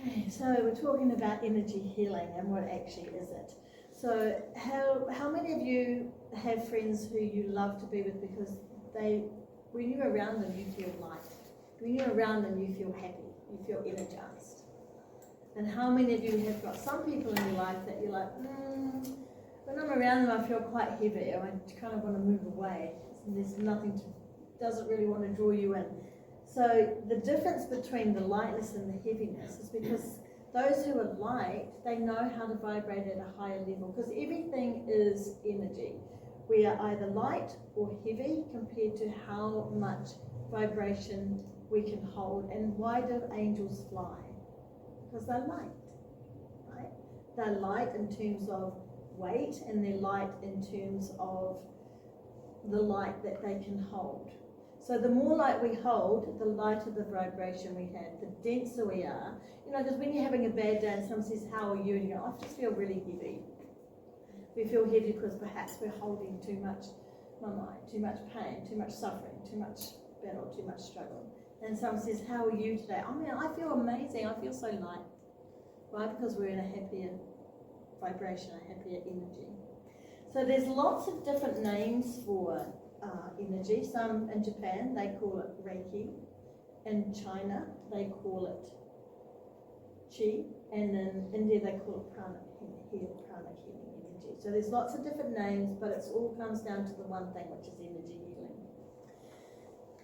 Okay, so we're talking about energy healing and what actually is it. So how many of you have friends who you love to be with because when you're around them you feel light, when you're around them you feel happy, you feel energized? And how many of you have got some people in your life that you're like, when I'm around them I feel quite heavy, or I kind of want to move away, there's nothing doesn't really want to draw you in. So the difference between the lightness and the heaviness is because those who are light, they know how to vibrate at a higher level, because everything is energy. We are either light or heavy compared to how much vibration we can hold. And why do angels fly? Because they're light, right? They're light in terms of weight, and they're light in terms of the light that they can hold. So the more light we hold, the lighter the vibration we have, the denser we are. You know, because when you're having a bad day and someone says, how are you? And you go, I just feel really heavy. We feel heavy because perhaps we're holding too much mind, too much pain, too much suffering, too much battle, too much struggle. And someone says, how are you today? I mean, I feel amazing. I feel so light. Why? Because we're in a happier vibration, a happier energy. So there's lots of different names for energy. Some in Japan, they call it Reiki. In China, they call it Chi. And in India, they call it prana healing energy. So there's lots of different names, but it all comes down to the one thing, which is energy healing.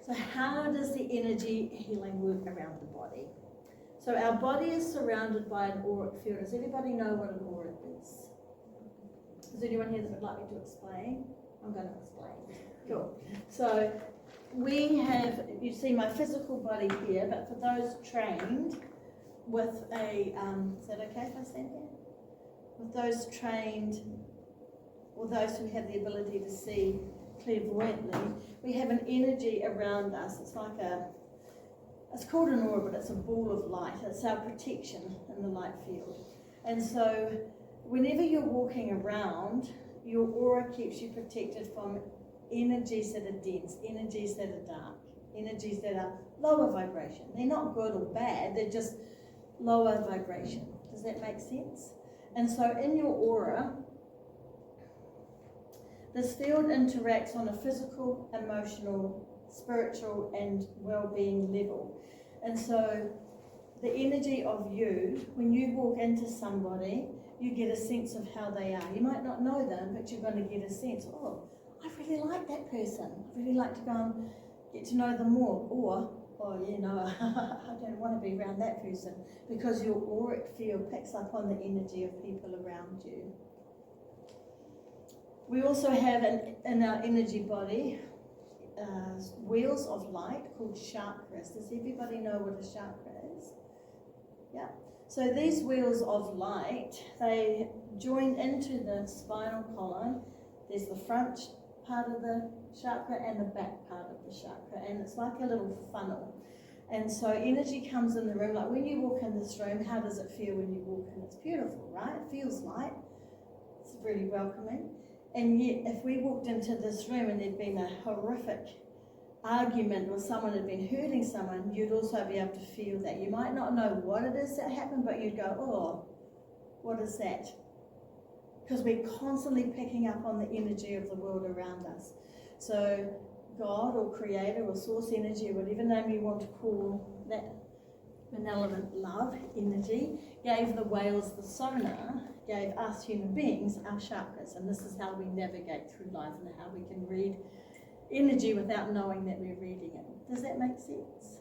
So how does the energy healing work around the body? So our body is surrounded by an auric field. Does everybody know what an auric is? Is there anyone here that would like me to explain? I'm going to explain. Cool. So we have, you see my physical body here, but for those trained with a, is that okay if I stand here? With those trained, or those who have the ability to see clairvoyantly, we have an energy around us. It's like it's called an aura, but it's a ball of light. It's our protection in the light field. And so whenever you're walking around, your aura keeps you protected from energies that are dense, energies that are dark, energies that are lower vibration. They're not good or bad, they're just lower vibration. Does that make sense? And so in your aura, this field interacts on a physical, emotional, spiritual and well-being level. And so the energy of you, when you walk into somebody, you get a sense of how they are. You might not know them, but you're going to get a sense, oh, I really like that person. I really like to go and get to know them more. Or, oh, you know, I don't want to be around that person, because your auric field picks up on the energy of people around you. We also have in our energy body wheels of light called chakras. Does everybody know what a chakra is? Yeah. So these wheels of light, they join into the spinal column. There's the front part of the chakra and the back part of the chakra, and it's like a little funnel. And so energy comes in the room. Like when you walk in this room, how does it feel when you walk in? It's beautiful, right? It feels light. It's really welcoming. And yet, if we walked into this room and there'd been a horrific argument or someone had been hurting someone, you'd also be able to feel that. You might not know what it is that happened, but you'd go, oh, what is that? Because we're constantly picking up on the energy of the world around us. So God or Creator or Source Energy, or whatever name you want to call that benevolent love energy, gave the whales the sonar, gave us human beings our chakras, and this is how we navigate through life and how we can read energy without knowing that we're reading it. Does that make sense?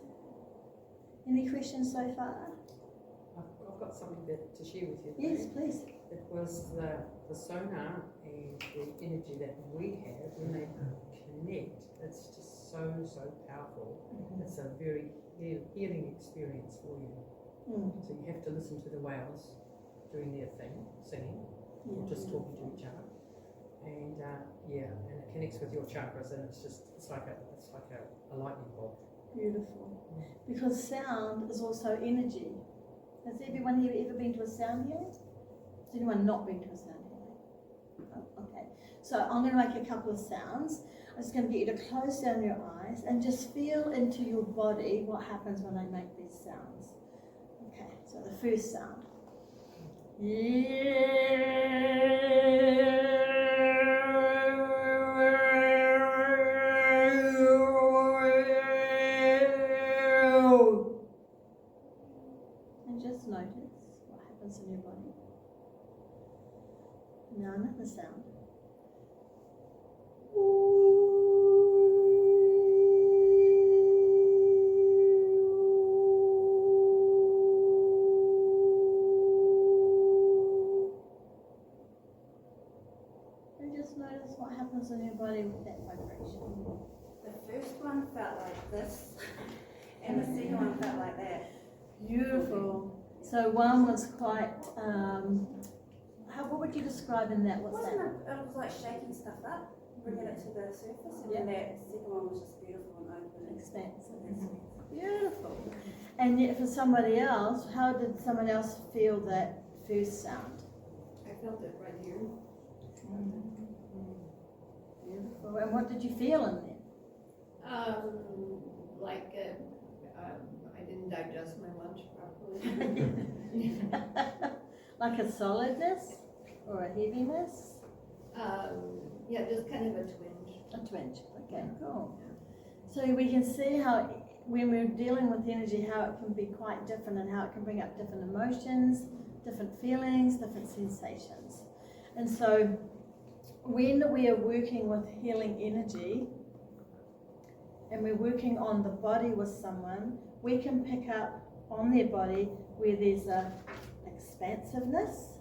Any questions so far? I've got something to share with you. Yes, please. It was the sonar and the energy that we have when they connect. It's just so powerful. Mm-hmm. It's a very healing experience for you. Mm. So you have to listen to the whales doing their thing, singing, or just talking to each other, and and it connects with your chakras, and it's like a lightning bolt. Beautiful. Mm. Because sound is also energy. Has everyone here ever been to a sound healing? Has anyone not been to a sound healing? Oh, okay. So I'm going to make a couple of sounds. I'm just going to get you to close down your eyes and just feel into your body what happens when I make these sounds. Okay, So the first sound. And just notice what happens in your body. Now another sound. And just notice what happens in your body with that vibration. The first one felt like this, and the second one felt like that. Beautiful. So one was quite, what would you describe in that? It What's that? was like shaking stuff up, bringing it to the surface, and then that second one was just beautiful and open. Expansive. Beautiful. And yet for somebody else, how did someone else feel that first sound? I felt it right here. Beautiful. And what did you feel in there? Like I didn't digest my lunch properly. Like a solidness or a heaviness? Yeah, just kind of a twinge. A twinge. Okay, cool. So we can see how when we're dealing with energy, how it can be quite different and how it can bring up different emotions, different feelings, different sensations. And so when we are working with healing energy and we're working on the body with someone, we can pick up on their body where there's a expansiveness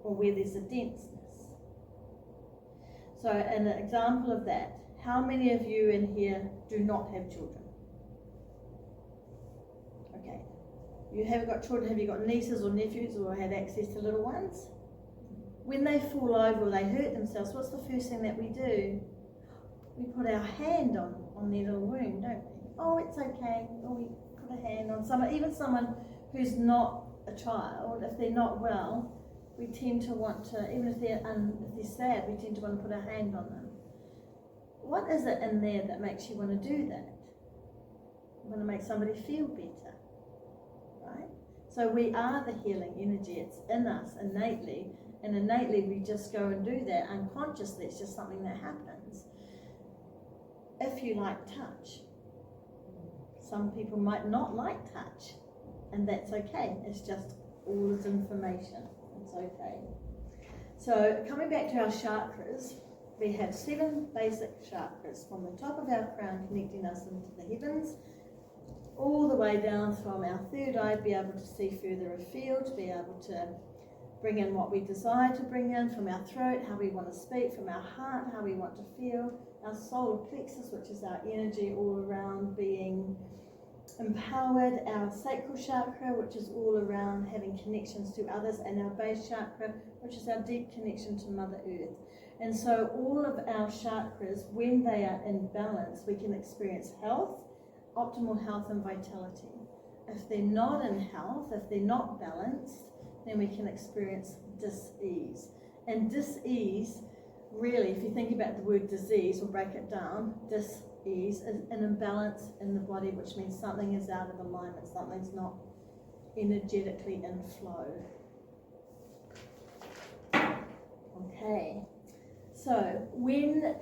or where there's a denseness. So an example of that, how many of you in here do not have children? Okay. You haven't got children, have you got nieces or nephews or have access to little ones? When they fall over or they hurt themselves, what's the first thing that we do? We put our hand on their little wound, don't we? Oh, it's okay. Or we put a hand on someone, even someone who's not a child, if they're not well, we tend to want to, even if they're sad, we tend to want to put a hand on them. What is it in there that makes you want to do that? You want to make somebody feel better, right? So we are the healing energy. It's in us innately, and innately we just go and do that unconsciously. It's just something that happens. If you like touch, some people might not like touch, and that's okay. It's just all this information. It's okay. So coming back to our chakras, we have 7 basic chakras from the top of our crown connecting us into the heavens, all the way down from our third eye, be able to see further afield, be able to bring in what we desire to bring in, from our throat, how we want to speak, from our heart, how we want to feel, our solar plexus, which is our energy all around being empowered, our sacral chakra, which is all around having connections to others, and our base chakra, which is our deep connection to Mother Earth. And so all of our chakras, when they are in balance, we can experience health, optimal health and vitality. If they're not in health, if they're not balanced, then we can experience dis-ease. And dis-ease, really, if you think about the word disease, we'll break it down, dis-ease is an imbalance in the body, which means something is out of alignment, something's not energetically in flow. Okay, so when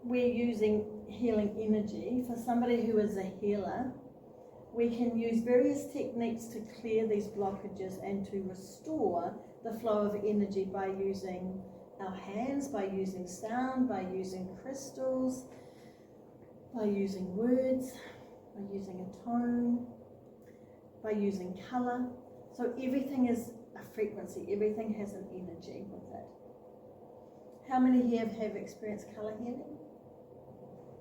we're using healing energy, for somebody who is a healer, we can use various techniques to clear these blockages and to restore the flow of energy by using our hands, by using sound, by using crystals, by using words, by using a tone, by using colour. So everything is a frequency, everything has an energy with it. How many here have experienced colour healing?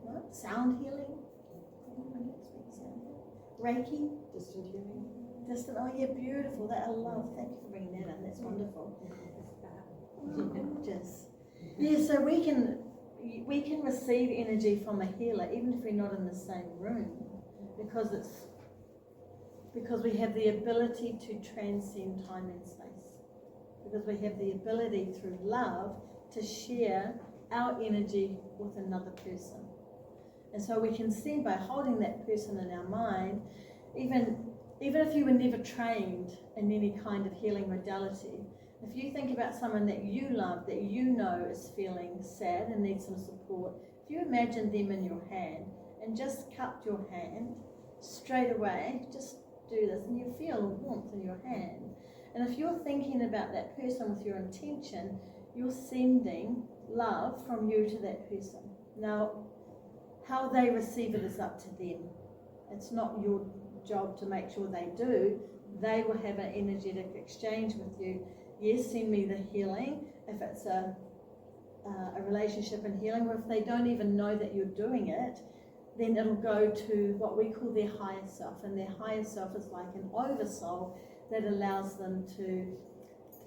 No? Sound healing? Anyone experience sound healing? Reiki? Distant hearing. Distant, oh yeah, beautiful, that I love. Thank you for bringing that in, that's wonderful. Oh, gorgeous. Yeah, so we can receive energy from a healer even if we're not in the same room, because we have the ability to transcend time and space, because we have the ability through love to share our energy with another person. And so we can see by holding that person in our mind, even even if you were never trained in any kind of healing modality, if you think about someone that you love, that you know is feeling sad and needs some support, if you imagine them in your hand and just cup your hand straight away, just do this and you feel warmth in your hand. And if you're thinking about that person with your intention, you're sending love from you to that person. Now, how they receive it is up to them. It's not your job to make sure they do. They will have an energetic exchange with you. Yes, send me the healing if it's a relationship and healing, or if they don't even know that you're doing it, then it'll go to what we call their higher self, and their higher self is like an oversoul that allows them to,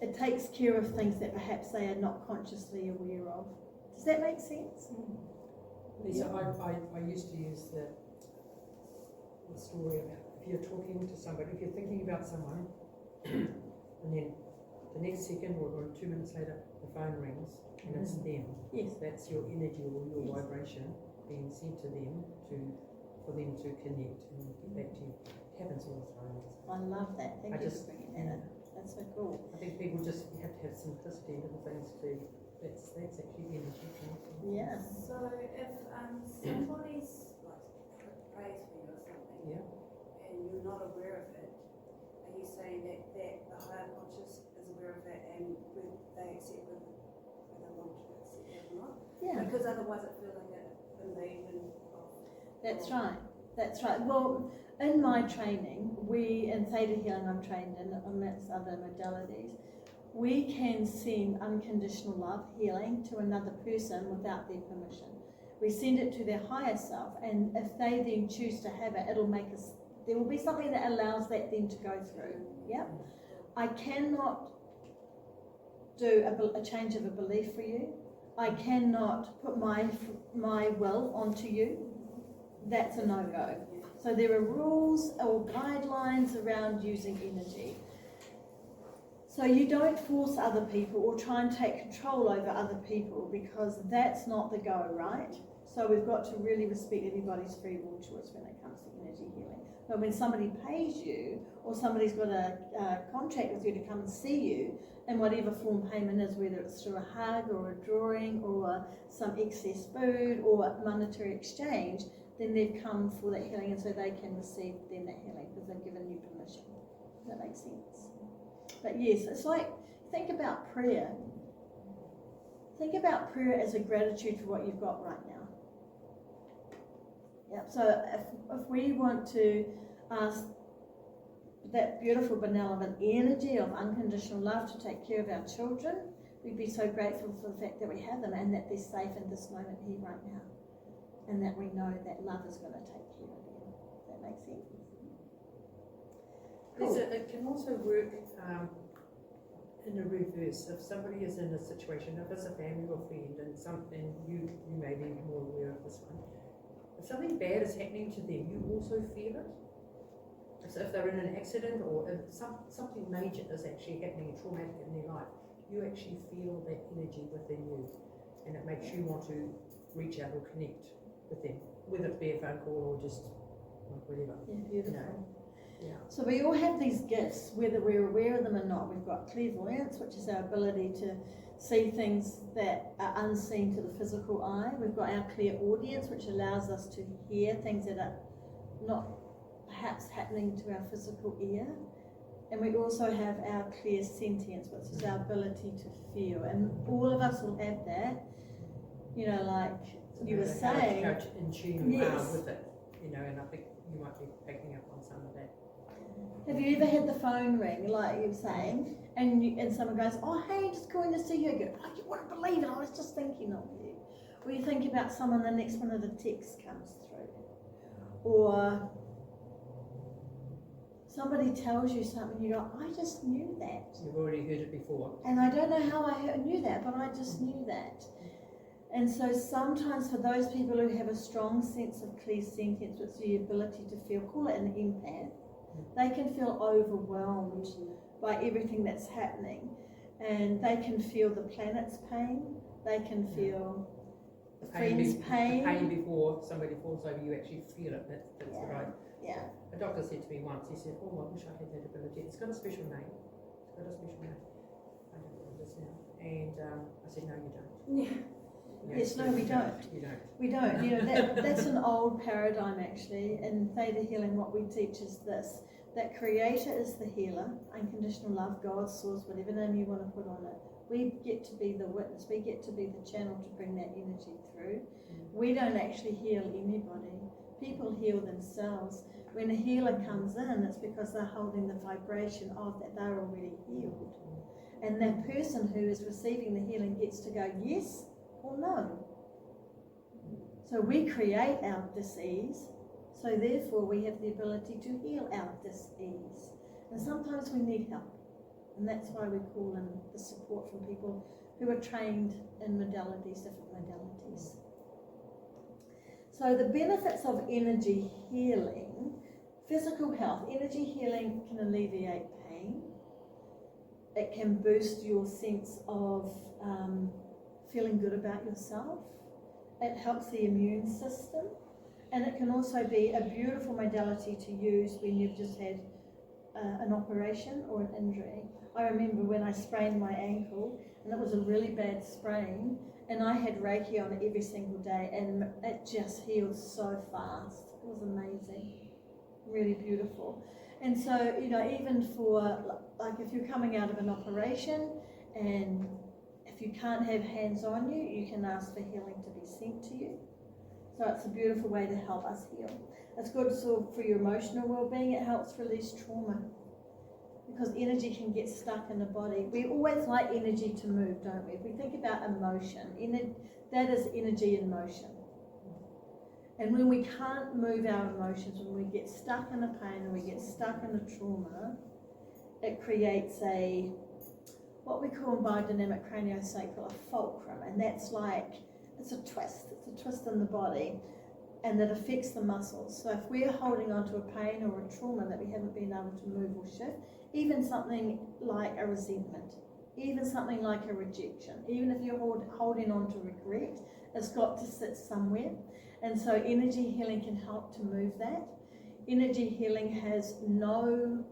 it takes care of things that perhaps they are not consciously aware of. Does that make sense? Lisa, I used to use the story about if you're talking to somebody, if you're thinking about someone, and then the next second or 2 minutes later, the phone rings and it's them. Yes. That's your energy or your vibration being sent to them for them to connect and get back to you. It happens all the time. I love that. Thank you for bringing that in. That's so cool. I think people just have to have simplicity in the things too. That's actually energy. Yeah. So if somebody's like prays for you or something, Yeah. and you're not aware of it, are you saying that the higher conscious is aware of it and they accept whether they want to accept it or not? Yeah. Because otherwise it feels like an invasion of. That's right. That's right. Well, in my training, in theta healing I'm trained in, amongst other modalities, we can send unconditional love healing to another person without their permission. We send it to their higher self, and if they then choose to have it, it'll make us, there will be something that allows that then to go through. Yeah. I cannot do a change of a belief for you. I cannot put my will onto you. That's a no-go. So there are rules or guidelines around using energy. So you don't force other people or try and take control over other people, because that's not the go, right? So we've got to really respect everybody's free will choice when it comes to energy healing. But when somebody pays you, or somebody's got a contract with you to come and see you, in whatever form payment is, whether it's through a hug or a drawing or some excess food or monetary exchange, then they've come for that healing, and so they can receive then that healing because they've given you permission. Does that make sense? But yes, it's like, think about prayer. Think about prayer as a gratitude for what you've got right now. Yeah. So if we want to ask that beautiful benevolent energy of unconditional love to take care of our children, we'd be so grateful for the fact that we have them and that they're safe in this moment here right now, and that we know that love is going to take care of them. Does that make sense? Cool. It can also work in the reverse. If somebody is in a situation, if it's a family or friend, and something you may be more aware of this one, if something bad is happening to them, you also feel it. So if they're in an accident or if something major is actually happening, traumatic in their life, you actually feel that energy within you, and it makes you want to reach out or connect with them, whether it be a phone call or just whatever. Yeah, beautiful. You know. Yeah. So we all have these gifts, whether we're aware of them or not. We've got clairvoyance, which is our ability to see things that are unseen to the physical eye. We've got our clairaudience, which allows us to hear things that are not perhaps happening to our physical ear. And we also have our clairsentience, which is our ability to feel. And all of us will have that, you know, like you were saying. How in tune you Yes. are with it, you know, and I think you might be picking up on some of that. Have you ever had the phone ring, like you were saying, and someone goes, "Oh, hey, just calling to see you." You go, "Oh, you wouldn't believe it, I was just thinking of you." Or you think about someone, the next one of the texts comes through. Or somebody tells you something, you go, "I just knew that." You've already heard it before. And I don't know how I knew that, but I just knew that. And so sometimes for those people who have a strong sense of clairsentience, which is the ability to feel, call it an empath, they can feel overwhelmed by everything that's happening. And they can feel the planet's pain, they can feel the friend's pain. The pain before somebody falls over, you actually feel it. That's the right Yeah. A doctor said to me once, he said, oh, I wish I had that ability. It's got a special name. It's got a special name. I don't know what it is now. And I said, no, you don't. Yeah. Yes, no, we don't. You don't. We don't. You know, that's an old paradigm actually. In Theta Healing, what we teach is this, that Creator is the healer, unconditional love, God, source, whatever name you want to put on it. We get to be the witness. We get to be the channel to bring that energy through. We don't actually heal anybody. People heal themselves. When a healer comes in, it's because they're holding the vibration of that they're already healed. And that person who is receiving the healing gets to go yes or no. So we create our dis-ease, so therefore we have the ability to heal our dis-ease. And sometimes we need help. And that's why we call in the support from people who are trained in modalities, different modalities. So the benefits of energy healing, physical health, energy healing can alleviate pain. It can boost your sense of feeling good about yourself. It helps the immune system. And it can also be a beautiful modality to use when you've just had an operation or an injury. I remember when I sprained my ankle, and it was a really bad sprain, and I had Reiki on it every single day, and it just healed so fast. It was amazing, really beautiful. And so, you know, even for, like if you're coming out of an operation, and if you can't have hands on you, you can ask for healing to be sent to you. So it's a beautiful way to help us heal. It's good for your emotional well-being. It helps release trauma, because energy can get stuck in the body. We always like energy to move, don't we? If we think about emotion, that is energy in motion. And when we can't move our emotions, when we get stuck in a pain or we get stuck in a trauma, it creates what we call in biodynamic craniosacral, a fulcrum. And that's like, it's a twist in the body, and that affects the muscles. So if we're holding on to a pain or a trauma that we haven't been able to move or shift, even something like a resentment, even something like a rejection, even if you're holding on to regret, it's got to sit somewhere. And so energy healing can help to move that. Energy healing has no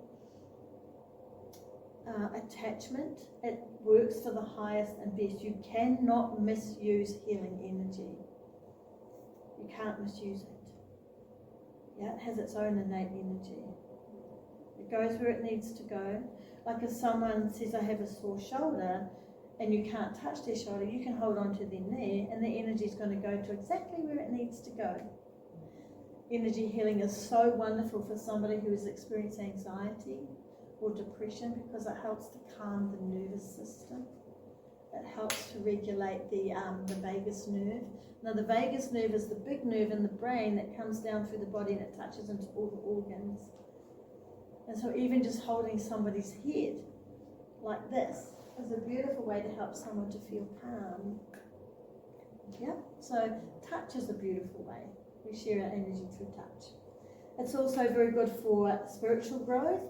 attachment. It works for the highest and best. You cannot misuse healing energy. You can't misuse it. Yeah, it has its own innate energy. It goes where it needs to go. Like if someone says, I have a sore shoulder, and you can't touch their shoulder, you can hold on to their knee, and the energy is going to go to exactly where it needs to go. Energy healing is so wonderful for somebody who has experienced anxiety or depression, because it helps to calm the nervous system. It helps to regulate the vagus nerve. Now the vagus nerve is the big nerve in the brain that comes down through the body and it touches into all the organs. And so even just holding somebody's head like this is a beautiful way to help someone to feel calm. Yeah, so touch is a beautiful way. We share our energy through touch. It's also very good for spiritual growth.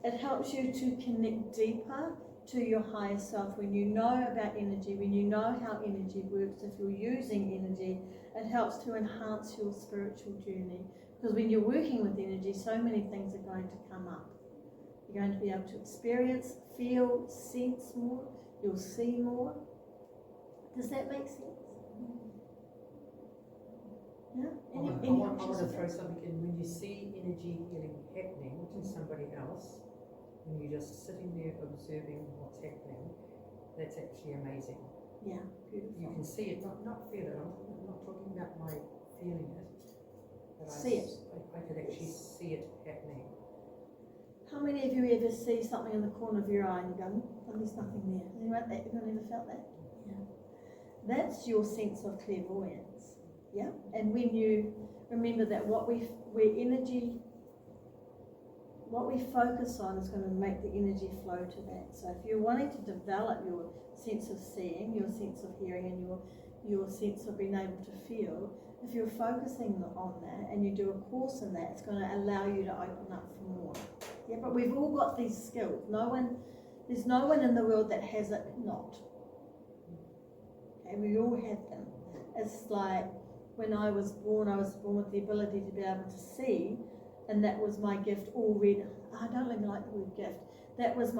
It helps you to connect deeper to your higher self. When you know about energy, when you know how energy works, if you're using energy, it helps to enhance your spiritual journey. Because when you're working with energy, so many things are going to come up. You're going to be able to experience, feel, sense more. You'll see more. Does that make sense? Yeah? I want to throw something in. When you see energy healing happening to somebody else, and you're just sitting there observing what's happening, that's actually amazing. Yeah, beautiful. You can see it, not feel it. I'm not talking about my feeling it, but See it. I could actually see it happening. How many of you ever see something in the corner of your eye and you go, oh, there's nothing there? Anyone ever felt that? Yeah. That's your sense of clairvoyance. Yeah. And when you remember that what we focus on is going to make the energy flow to that. So if you're wanting to develop your sense of seeing, your sense of hearing, and your sense of being able to feel, if you're focusing on that and you do a course in that, it's going to allow you to open up for more. Yeah, but we've all got these skills. There's no one in the world that has it not. Okay, we all have them. It's like when I was born with the ability to be able to see, and that was my gift already. I don't even like the word gift. That was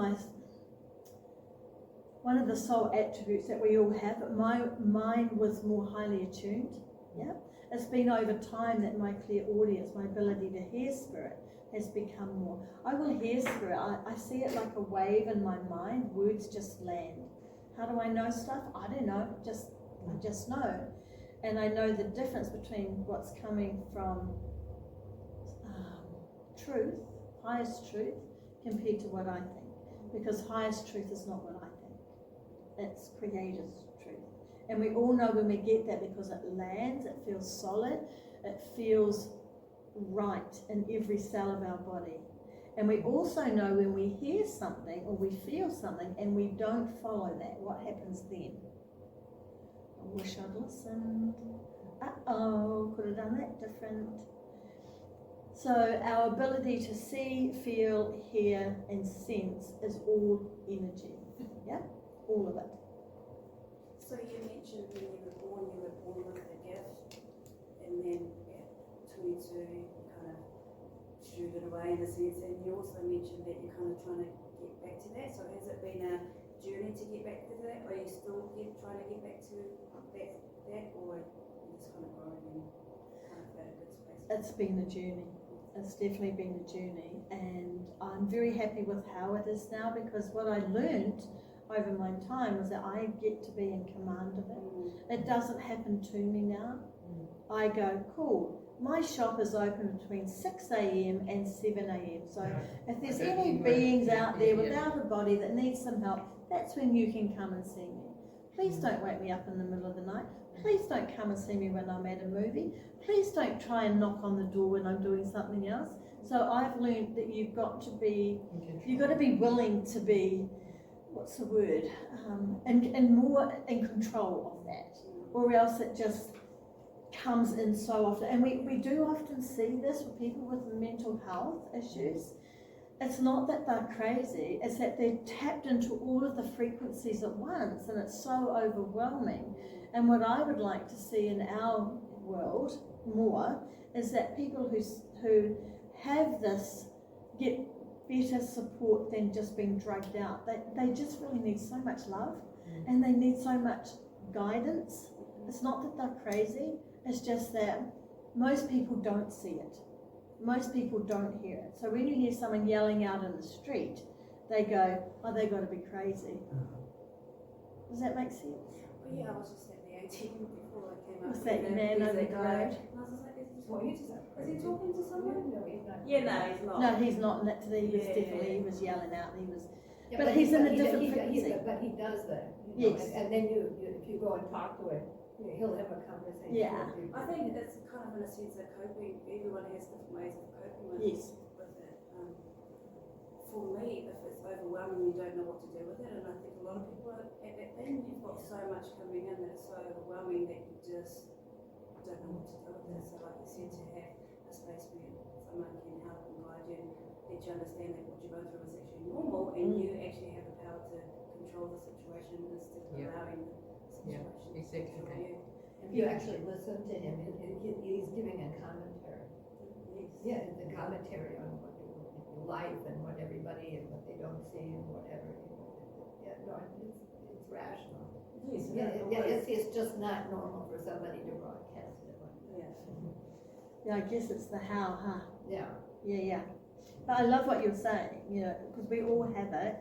one of the soul attributes that we all have, but mine was more highly attuned. Yeah, it's been over time that my clairaudience, my ability to hear spirit, has become more. I will hear spirit. I see it like a wave in my mind. Words just land. How do I know stuff? I don't know. I just know, and I know the difference between what's coming from truth, highest truth, compared to what I think, because highest truth is not what I think. It's Creator's truth. And we all know when we get that, because it lands, it feels solid, it feels right in every cell of our body. And we also know when we hear something or we feel something and we don't follow that, what happens then? I wish I'd listened. Uh-oh, could have done that different. So our ability to see, feel, hear, and sense is all energy. Yeah? All of it. So you mentioned when you were born with the gift, and then at 22 you kind of shooed it away in a sense, and you also mentioned that you're kind of trying to get back to that. So has it been a journey to get back to that, or are you still trying to get back to that, or you're just kind of growing and kind of at a good space? It's been a journey. It's definitely been a journey, and I'm very happy with how it is now, because what I learned over my time was that I get to be in command of it. It doesn't happen to me now. I go, cool, my shop is open between 6 a.m. and 7 a.m. So if there's any beings out there without a body that needs some help, that's when you can come and see me. Please don't wake me up in the middle of the night. Please don't come and see me when I'm at a movie. Please don't try and knock on the door when I'm doing something else. So I've learned that you've got to be willing to be, what's the word, and more in control of that, or else it just comes in so often. And we do often see this with people with mental health issues. It's not that they're crazy, it's that they're tapped into all of the frequencies at once, and it's so overwhelming. And what I would like to see in our world more is that people who have this get better support than just being drugged out. They just really need so much love, and they need so much guidance. It's not that they're crazy, it's just that most people don't see it. Most people don't hear it. So when you hear someone yelling out in the street, they go, oh, they got to be crazy. Does that make sense? Well, yeah, I was just at the ATM before I came up. What's that man over the road? I was like, is he talking to someone? No, he's not. Yeah, no, he's not. No, he's not. And today he was Yeah. definitely, he was yelling out. He was, Yeah, but he's in a he- different he- frequency. But he does that. You know, Yes. And then you if you go and talk to him, he'll have a conversation Yeah. with you. I think it's kind of in a sense of coping. Everyone has different ways of coping with Yes. it. For me, if it's overwhelming, you don't know what to do with it, and I think a lot of people are at that thing. You've got so much coming in that it's so overwhelming that you just don't know what to do with it. So, like you said, to have a space where someone can help and guide you, and let you understand that what you're going through is actually normal, and you actually have the power to control the situation instead of allowing the situation to control you. If you actually listen to him, he's giving a commentary. Yes. Yeah, the commentary on what life and what everybody and what they don't see and whatever. Yeah, no, it's rational. Yes. It's just not normal for somebody to broadcast it like that. Yeah, I guess it's the how, huh? Yeah. Yeah. But I love what you're saying, you know, because we all have it.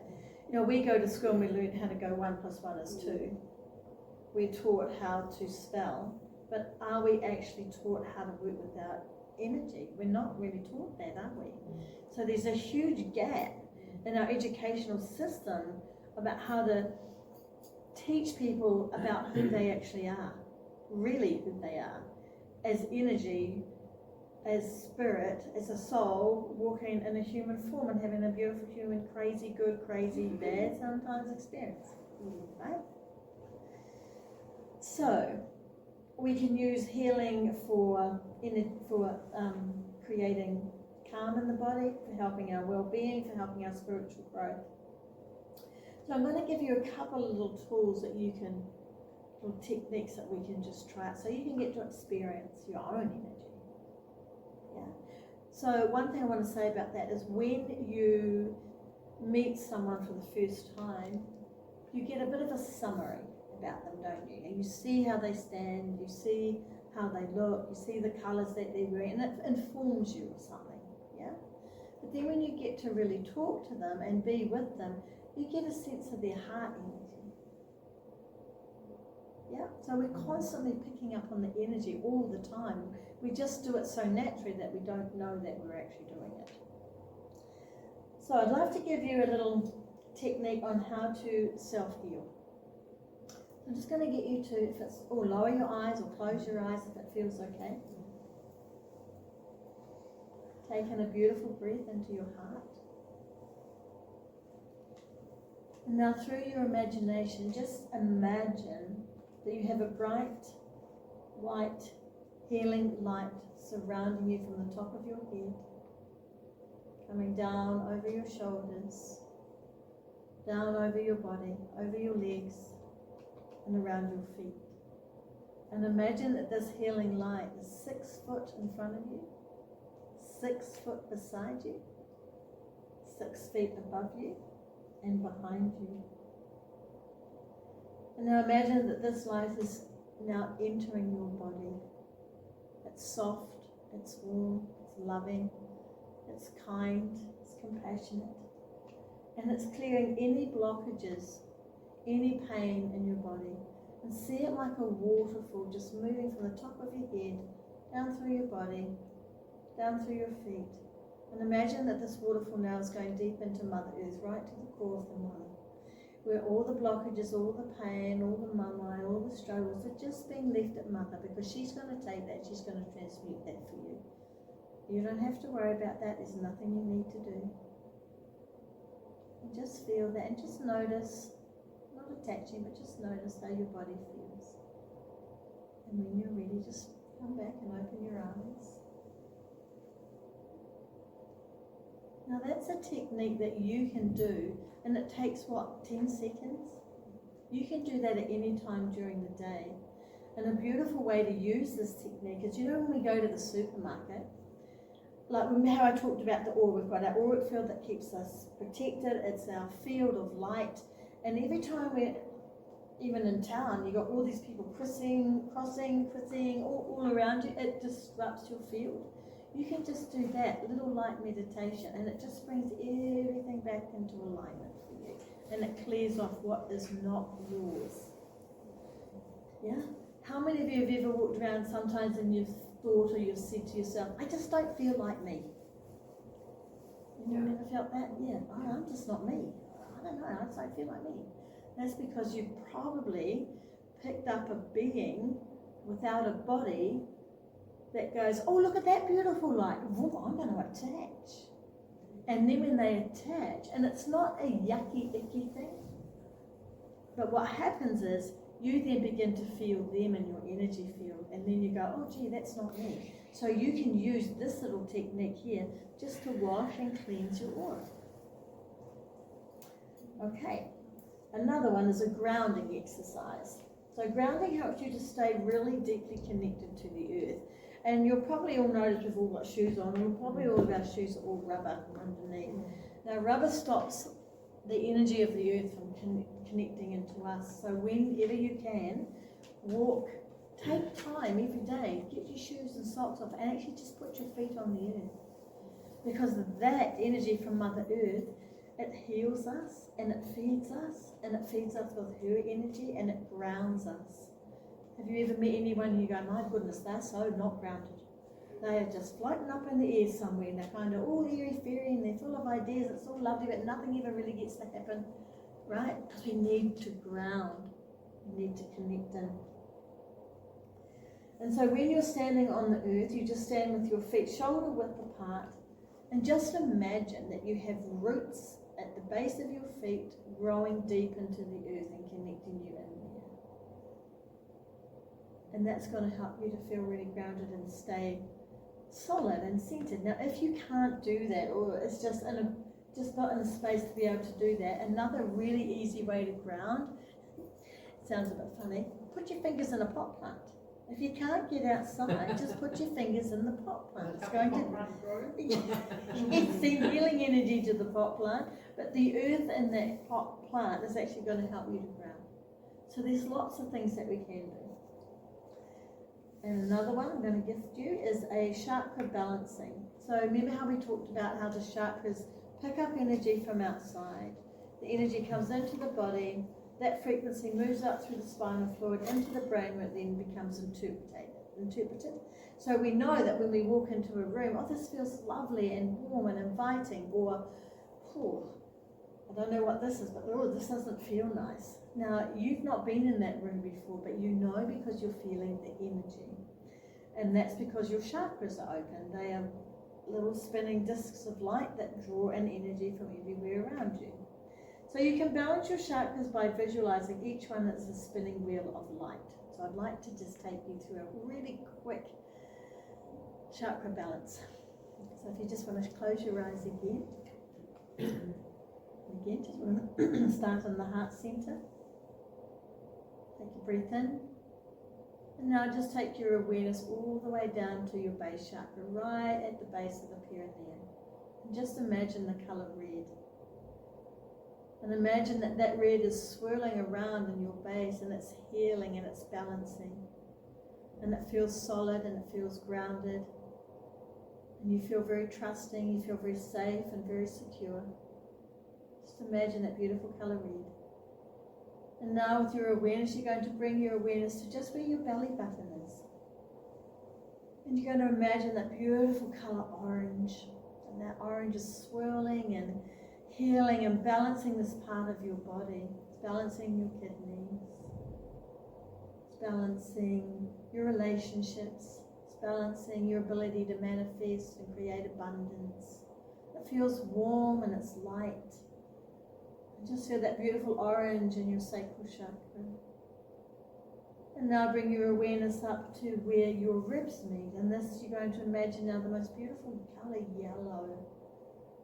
You know, we go to school and we learn how to go 1 + 1 is 2. We're taught how to spell, but are we actually taught how to work with our energy? We're not really taught that, are we? So there's a huge gap in our educational system about how to teach people about who they actually are, really who they are, as energy, as spirit, as a soul, walking in a human form and having a beautiful human, crazy good, crazy bad sometimes experience, right? So we can use healing for creating calm in the body, for helping our well-being, for helping our spiritual growth. So I'm going to give you a couple of little tools that you can, little techniques that we can just try out, so you can get to experience your own energy. Yeah. So one thing I want to say about that is when you meet someone for the first time, you get a bit of a summary about them, don't you? And you see how they stand, you see how they look, you see the colours that they're wearing, and it informs you of something, yeah? But then when you get to really talk to them and be with them, you get a sense of their heart energy. Yeah, so we're constantly picking up on the energy all the time. We just do it so naturally that we don't know that we're actually doing it. So I'd love to give you a little technique on how to self-heal. I'm just going to get you to, if it's, or lower your eyes or close your eyes if it feels okay. Take in a beautiful breath into your heart. And now through your imagination, just imagine that you have a bright, white, healing light surrounding you from the top of your head, coming down over your shoulders, down over your body, over your legs, and around your feet. And imagine that this healing light is 6 foot in front of you, 6 foot beside you, 6 feet above you, and behind you. And now imagine that this light is now entering your body. It's soft, it's warm, it's loving, it's kind, it's compassionate, and it's clearing any blockages, any pain in your body. And see it like a waterfall just moving from the top of your head, down through your body, down through your feet. And imagine that this waterfall now is going deep into Mother Earth, right to the core of the mother, where all the blockages, all the pain, all the mama, all the struggles are just being left at Mother, because she's going to take that, she's going to transmute that for you. You don't have to worry about that, there's nothing you need to do. And just feel that, and just notice, not attaching, but just notice how your body feels. And when you're ready, just come back and open your eyes. Now that's a technique that you can do, and it takes, what, 10 seconds? You can do that at any time during the day. And a beautiful way to use this technique is, you know, when we go to the supermarket, like remember how I talked about the aura, we've got our auric field that keeps us protected, it's our field of light, and every time we're, even in town, you've got all these people crossing all around you, it disrupts your field. You can just do that little light meditation, and it just brings everything back into alignment for you, and it clears off what is not yours. Yeah? How many of you have ever walked around sometimes and you've thought or you've said to yourself, I just don't feel like me? You ever felt that? Yeah, oh, I'm just not me. I don't know, I just don't feel like me. That's because you probably picked up a being without a body that goes, oh, look at that beautiful light. Whoa, I'm going to attach. And then when they attach, and it's not a yucky, icky thing, but what happens is you then begin to feel them in your energy field, and then you go, oh, gee, that's not me. So you can use this little technique here just to wash and cleanse your aura. Okay, another one is a grounding exercise. So grounding helps you to stay really deeply connected to the earth. And you'll probably all notice we've all got shoes on, and probably all of our shoes are all rubber underneath. Now rubber stops the energy of the earth from connecting into us. So whenever you can, walk, take time every day, get your shoes and socks off, and actually just put your feet on the earth. Because that energy from Mother Earth, it heals us, and it feeds us, and it feeds us with her energy, and it grounds us. Have you ever met anyone who you go, my goodness, they're so not grounded. They are just floating up in the air somewhere, and they're kind of all airy-fairy, and they're full of ideas, it's all lovely, but nothing ever really gets to happen, right? Because we need to ground, we need to connect in. And so when you're standing on the earth, you just stand with your feet shoulder width apart, and just imagine that you have roots at the base of your feet growing deep into the earth and connecting you in there. And that's going to help you to feel really grounded and stay solid and centered. Now, if you can't do that, or it's just not in a space to be able to do that, another really easy way to ground, sounds a bit funny, put your fingers in a pot plant. If you can't get outside, just put your fingers in the pot plant. It's going to send healing energy to the pot plant, but the earth in that pot plant is actually going to help you to ground. So there's lots of things that we can do. And another one I'm going to gift you is a chakra balancing. So remember how we talked about how the chakras pick up energy from outside. The energy comes into the body, that frequency moves up through the spinal fluid into the brain where it then becomes interpreted. So we know that when we walk into a room, oh, this feels lovely and warm and inviting, or, oh, I don't know what this is, but oh, this doesn't feel nice. Now, you've not been in that room before, but you know because you're feeling the energy. And that's because your chakras are open. They are little spinning discs of light that draw in energy from everywhere around you. So you can balance your chakras by visualizing each one as a spinning wheel of light. So I'd like to just take you through a really quick chakra balance. So if you just want to close your eyes again. Again, just want to start in the heart center. Take a breath in. And now just take your awareness all the way down to your base chakra, right at the base of the perineum. And just imagine the color red. And imagine that that red is swirling around in your base, and it's healing and it's balancing. And it feels solid and it feels grounded. And you feel very trusting, you feel very safe and very secure. Just imagine that beautiful color red. And now with your awareness, you're going to bring your awareness to just where your belly button is. And you're going to imagine that beautiful color orange. And that orange is swirling and healing and balancing this part of your body. It's balancing your kidneys. It's balancing your relationships. It's balancing your ability to manifest and create abundance. It feels warm and it's light. And just feel that beautiful orange in your sacral chakra. And now bring your awareness up to where your ribs meet. And this, you're going to imagine now the most beautiful color, yellow.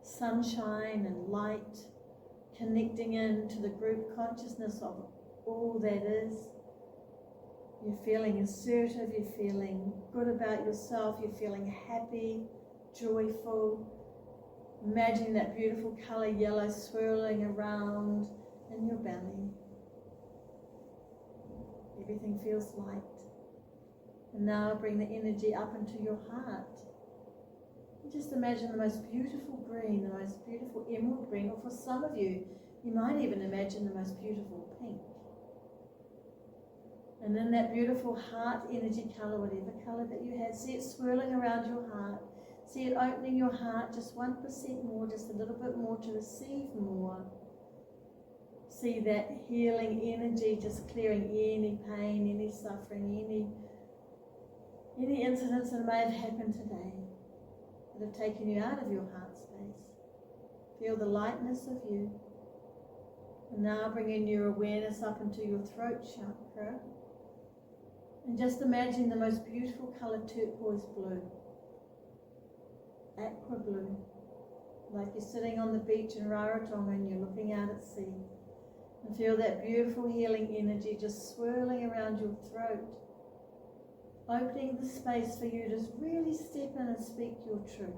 Sunshine and light connecting into the group consciousness of all that is. You're feeling assertive, you're feeling good about yourself, you're feeling happy, joyful. Imagine that beautiful color yellow swirling around in your belly. Everything feels light. And now bring the energy up into your heart. Just imagine the most beautiful green, the most beautiful emerald green, or for some of you, you might even imagine the most beautiful pink. And in that beautiful heart energy color, whatever color that you have, see it swirling around your heart. See it opening your heart just 1% more, just a little bit more to receive more. See that healing energy just clearing any pain, any suffering, any incidents that may have happened today that have taken you out of your heart space. Feel the lightness of you. And now bringing your awareness up into your throat chakra. And just imagine the most beautiful color, turquoise blue. Aqua blue. Like you're sitting on the beach in Rarotonga and you're looking out at sea. And feel that beautiful healing energy just swirling around your throat. Opening the space for you to really step in and speak your truth.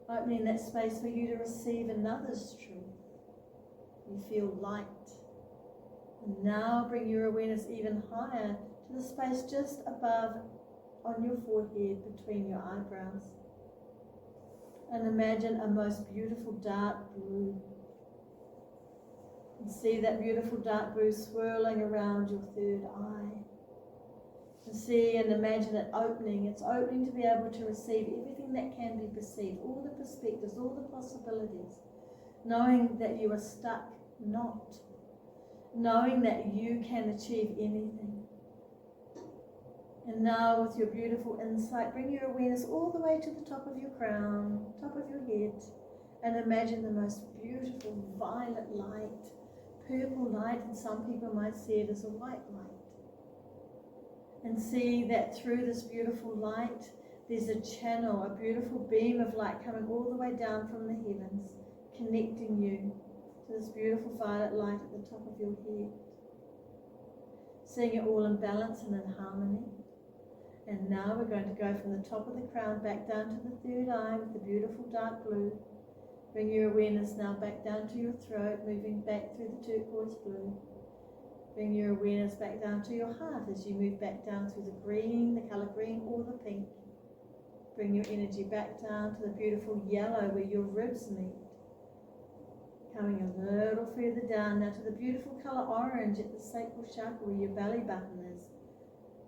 Opening that space for you to receive another's truth. You feel light. And now bring your awareness even higher to the space just above on your forehead between your eyebrows. And imagine a most beautiful dark blue. And see that beautiful dark blue swirling around your third eye. And see and imagine it opening. It's opening to be able to receive everything that can be perceived, all the perspectives, all the possibilities. Knowing that you are stuck not. Knowing that you can achieve anything. And now with your beautiful insight, bring your awareness all the way to the top of your crown, top of your head, and imagine the most beautiful violet light, purple light, and some people might see it as a white light. And see that through this beautiful light, there's a channel, a beautiful beam of light coming all the way down from the heavens, connecting you to this beautiful violet light at the top of your head. Seeing it all in balance and in harmony. And now we're going to go from the top of the crown back down to the third eye with the beautiful dark blue. Bring your awareness now back down to your throat, moving back through the turquoise blue. Bring your awareness back down to your heart as you move back down through the green, the colour green or the pink. Bring your energy back down to the beautiful yellow where your ribs meet. Coming a little further down now to the beautiful colour orange at the sacral chakra where your belly button is.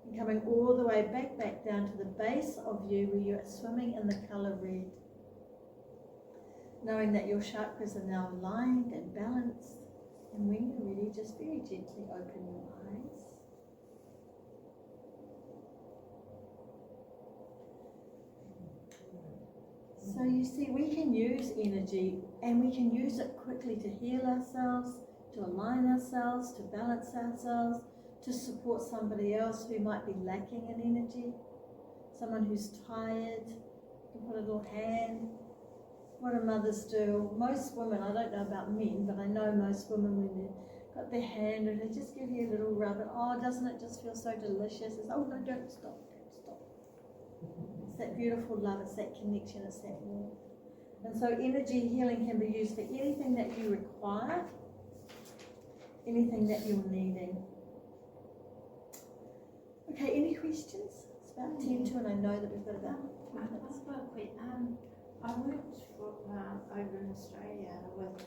And coming all the way back down to the base of you where you're swimming in the colour red. Knowing that your chakras are now aligned and balanced. And when you're ready, just very gently open your eyes. So you see, we can use energy and we can use it quickly to heal ourselves, to align ourselves, to balance ourselves, to support somebody else who might be lacking in energy, someone who's tired. You can put a little hand. What do mothers do? Most women, I don't know about men, but I know most women when they've got their hand and they just give you a little rub and oh, doesn't it just feel so delicious? It's, oh no, don't stop, don't stop. It's that beautiful love, it's that connection, it's that warmth. And so energy healing can be used for anything that you require, anything that you're needing. Okay, any questions? It's about 10 to, and I know that we've got about 2 minutes. I've got a question. I worked for, over in Australia with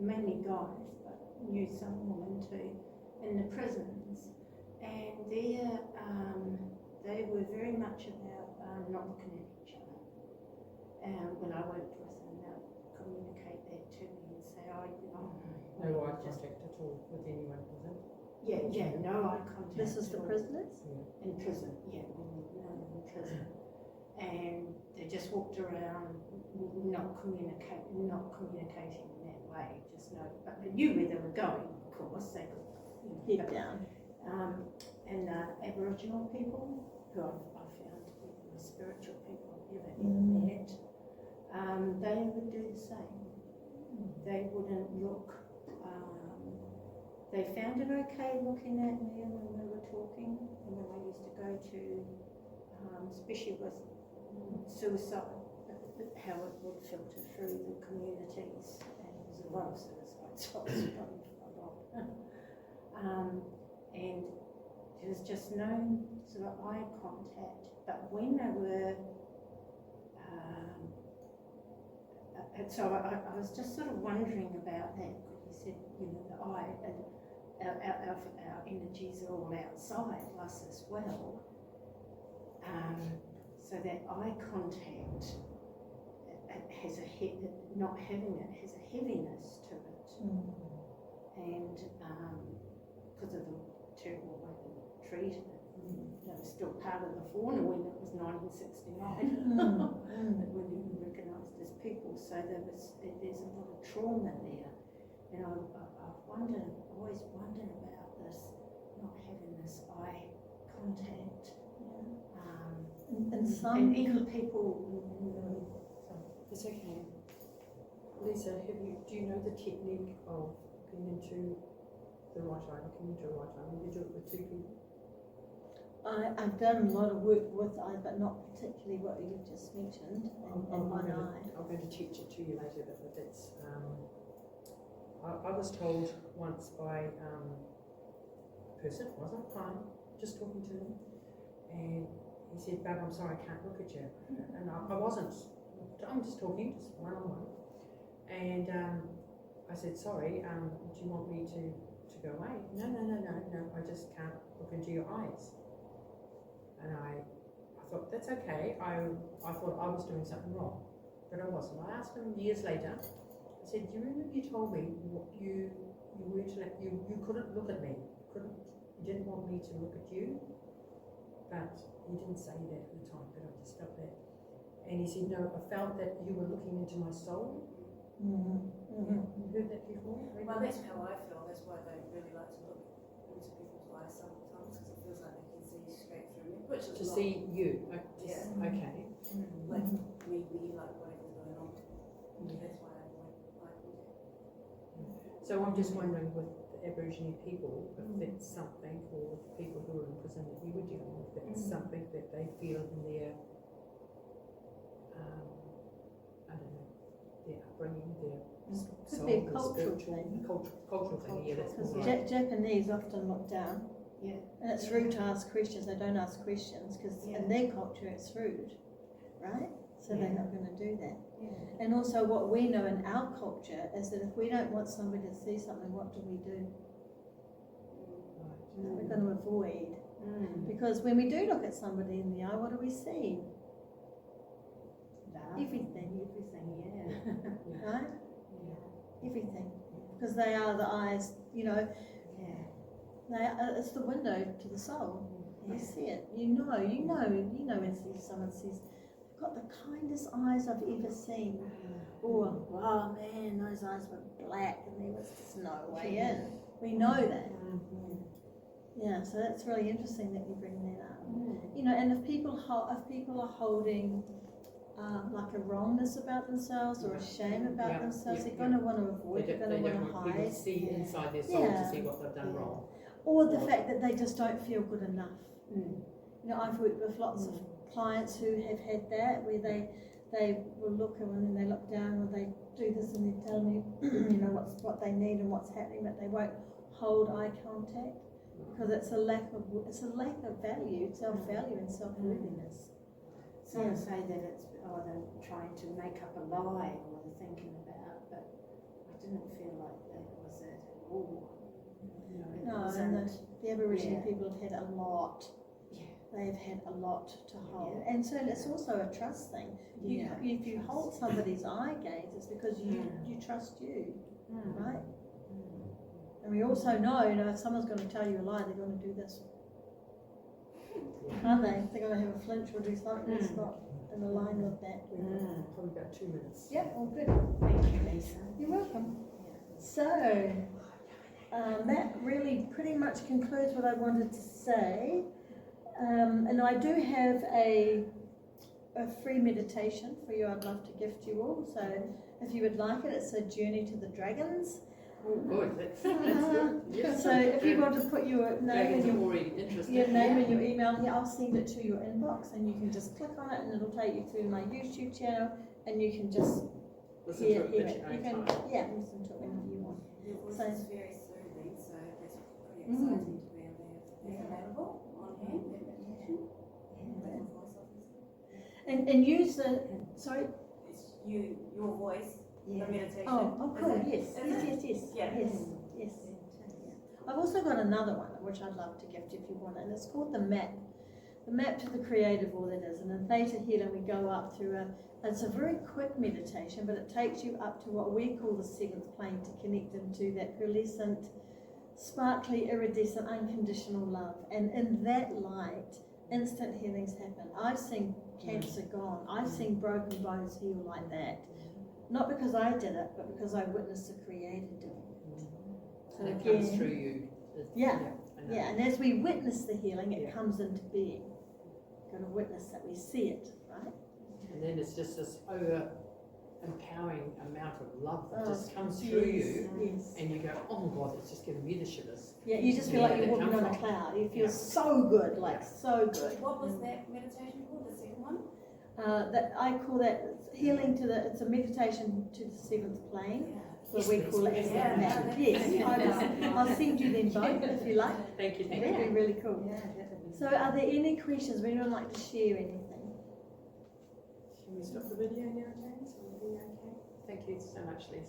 mainly guys, but knew some women too, in the prisons, and there they were very much about not looking at each other. When I worked with them, they'd communicate that to me and say, oh, you know, No eye contact at all with anyone, was it? yeah, no eye contact. This was the at all. prisoners? In prison, yeah, in prison. And they just walked around not communicating in that way, just know, but they knew where they were going, of course, they could, you know, Head down. And Aboriginal people, who I found to be the most spiritual people I've ever met, they would do the same. They wouldn't look, they found it okay looking at me when we were talking, and when I used to go to, especially with suicide, how it would filter through the communities, and there's a lot of suicide, so I was a lot. And there was just no sort of eye contact, but when they were, and so I was just sort of wondering about that, because you said, you know, the eye, and our energies are all outside us as well. So that eye contact has not having it has a heaviness to it, and because of the terrible way they were treated, they were still part of the fauna when it was 1969. They weren't even recognised as people, so there's a lot of trauma there, and I always wondered about this, not having this eye contact. And even people, It's okay. Lisa, do you know the technique of looking into the right eye, looking into the right eye? Did you do it with 2 people? I've done a lot of work with eyes, but not particularly what you just mentioned, and one eye. I'm going to teach it to you later, but that's, I was told once by a person, wasn't fine, just talking to them, and he said, "Babe, I'm sorry, I can't look at you." And I wasn't, I'm just talking, just one-on-one. And I said, "Sorry, do you want me to go away?" No, I just can't look into your eyes. And I thought, that's okay. I thought I was doing something wrong, but I wasn't. I asked him years later, I said, "Do you remember you told me you couldn't look at me, you didn't want me to look at you?" But he didn't say that at the time, but I just felt that. And he said, "No, I felt that you were looking into my soul." Yeah. You heard that before? Well, that's how I feel. That's why I don't really like to look into people's eyes sometimes, because it feels like they can see straight through me, which is To not, see you. Yeah. Okay. like me be like whatever's going on. That's why I avoid eye contact. So I'm just wondering, with Aboriginal people, if that's something, or the people who are in prison that you were dealing with, that's something that they feel in their, I don't know, their upbringing, their Could soul, be a their cultural spiritual, thing. cultural thing, yeah, that's Because more right. Japanese often look down, Yeah. and it's rude to ask questions. They don't ask questions because in their culture it's rude, right? So they're not going to do that. Yeah. And also, what we know in our culture is that if we don't want somebody to see something, what do? We're going to avoid. Because when we do look at somebody in the eye, what do we see? Everything. Yeah. Right? Everything. Because they are the eyes, you know, they are, it's the window to the soul. You see it. You know when someone says, "I've got the kindest eyes I've ever seen." Or, "Oh man, those eyes were black and there was just no way in." We know that. Yeah, so that's really interesting that you bring that up. You know, and if people are holding like a wrongness about themselves or a shame about themselves, they're going to want to avoid. They're going to want to People hide. to see inside their soul to see what they've done wrong. Or the fact that they just don't feel good enough. You know, I've worked with lots of clients who have had that, where they will look and then they look down or they do this and they tell me, you know, what they need and what's happening, but they won't hold eye contact because it's a lack of value, self-value and self-worthiness. Some say that it's they're trying to make up a lie or they're thinking about, but I didn't feel like that was it at all. No, and the Aboriginal people have had a lot. They've had a lot to hold, and so it's also a trust thing. If you hold somebody's eye gaze, it's because you trust you, right? And we also know, you know, if someone's going to tell you a lie, they're going to do this, aren't they? They're going to have a flinch or do something that's not in line with that. Probably about 2 minutes. Yeah, all good. Thank you, Lisa. You're welcome. So, that really pretty much concludes what I wanted to say. And I do have a free meditation for you I'd love to gift you all. So if you would like it, it's a journey to the dragons. Oh, good. That's good. Yes. So if you want to put your name and your name and your email here, I'll send it to your inbox and you can just click on it and it'll take you to my YouTube channel and you can just listen hear to it. at your You can, own time. listen to it whenever you want. Your voice So- is very soothing, so that's pretty exciting to be able to have available on hand, that meditation. That voice, obviously. And use the, sorry? It's your voice, the meditation. Oh, cool, yes. Is it? Yeah. Yes. I've also got another one which I'd love to gift if you want it, and it's called the map. The map to the creative, all that is. And in Theta Healing we go up through it's a very quick meditation, but it takes you up to what we call the seventh plane to connect into that pearlescent, sparkly, iridescent, unconditional love. And in that light, instant healings happen. I've seen cancer gone. I've seen broken bones heal like that. Not because I did it, but because I witnessed the Creator do it. So And it again, comes through you. Yeah. I know. yeah, and as we witness the healing, it comes into being. Got to witness that, we see it, right? And then it's just this empowering amount of love that Oh, just comes through you, Yes. and you go, oh my God, it's just giving me the shivers. Yeah, you just feel Where like did you're it walking come on a from? cloud. You feel Yeah. so good, like so good. What was that meditation called, the second one? That I call that healing to the. It's a meditation to the seventh plane. Yeah. What we call it as the map. Yes, I'll send you them both if you like. Thank you, thank That'd you. be really cool. So, are there any questions? Would anyone like to share anything? Can we stop the video now, James? Will it be okay? Thank you so much, Lisa.